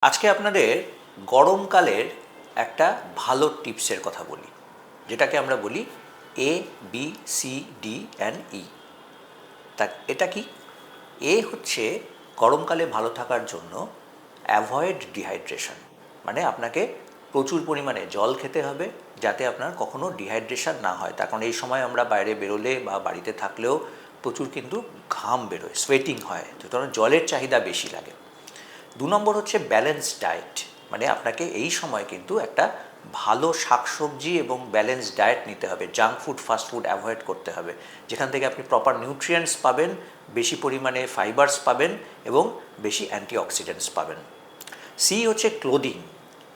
আজকে আপনাদের গরমকালের একটা ভালো টিপসের কথা বলি, যেটাকে আমরা বলি ABCD&E। তা এটা কি? এ হচ্ছে গরমকালে ভালো থাকার জন্য অ্যাভয়েড ডিহাইড্রেশন, মানে আপনাকে প্রচুর পরিমাণে জল খেতে হবে যাতে আপনার কখনো ডিহাইড্রেশন না হয়। তার কারণ এই সময় আমরা বাইরে বেরোলে বা বাড়িতে থাকলেও প্রচুর কিন্তু ঘাম বেরোয়, সোয়েটিং হয়, সুতরাং জলের চাহিদা বেশি লাগে। 2 নম্বর হচ্ছে ব্যালেন্স ডায়েট, মানে আপনাকে এই সময় কিন্তু একটা ভালো শাকসবজি এবং ব্যালেন্স ডায়েট নিতে হবে। Junk food, fast food avoid করতে হবে, যেখান থেকে আপনি প্রপার নিউট্রিয়েন্টস পাবেন, বেশি পরিমাণে ফাইবার্স পাবেন এবং বেশি অ্যান্টিঅক্সিডেন্টস পাবেন। সি হচ্ছে ক্লোদিং।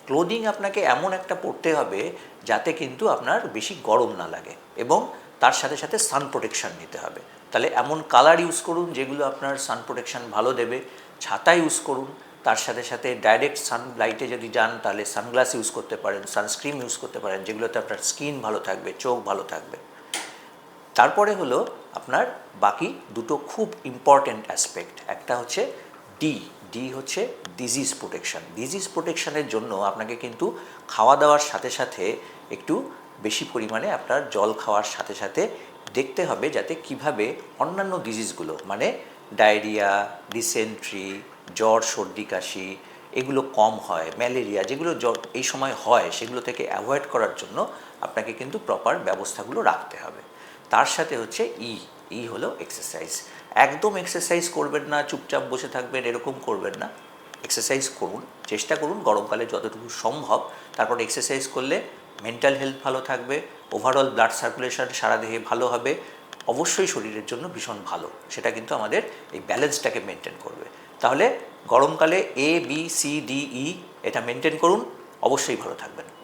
ক্লোদিং আপনাকে এমন একটা পরতে হবে যাতে কিন্তু আপনার বেশি গরম না লাগে, এবং তার সাথে সাথে সান প্রোটেকশান নিতে হবে। তাহলে এমন কালার ইউজ করুন যেগুলো আপনার সান প্রোটেকশান ভালো দেবে। ছাতা ইউজ করুন, তার সাথে সাথে ডাইরেক্ট সানলাইটে যদি যান তাহলে সানগ্লাস ইউজ করতে পারেন, সানস্ক্রিন ইউজ করতে পারেন, যেগুলোতে আপনার স্কিন ভালো থাকবে, চোখ ভালো থাকবে। তারপরে হলো আপনার বাকি দুটো খুব ইম্পর্ট্যান্ট অ্যাসপেক্ট। একটা হচ্ছে ডি। ডি হচ্ছে ডিজিজ প্রোটেকশান। ডিজিজ প্রোটেকশানের জন্য আপনাকে কিন্তু খাওয়া দাওয়ার সাথে সাথে একটু বেশি পরিমাণে আপনার জল খাওয়ার সাথে সাথে দেখতে হবে যাতে কিভাবে অন্যান্য ডিজিজগুলো, মানে ডায়রিয়া, ডিসেন্ট্রি, জ্বর, সর্দি, কাশি, এগুলো কম হয়। ম্যালেরিয়া, যেগুলো জ্বর এই সময় হয়, সেগুলো থেকে অ্যাভয়েড করার জন্য আপনাকে কিন্তু প্রপার ব্যবস্থাগুলো রাখতে হবে। তার সাথে হচ্ছে ই হলো এক্সারসাইজ। একদম এক্সারসাইজ করবেন না, চুপচাপ বসে থাকবেন, এরকম করবেন না। এক্সারসাইজ করুন, চেষ্টা করুন গরমকালে যতটুকু সম্ভব। তারপর এক্সারসাইজ করলে মেন্টাল হেলথ ভালো থাকবে, ওভারঅল ব্লাড সার্কুলেশন সারা দেহে ভালো হবে, অবশ্যই শরীরের জন্য ভীষণ ভালো। সেটা কিন্তু আমাদের এই ব্যালেন্সটাকে মেনটেন করবে। তাহলে গরমকালে ABCDE এটা মেনটেন করুন, অবশ্যই ভালো থাকবেন।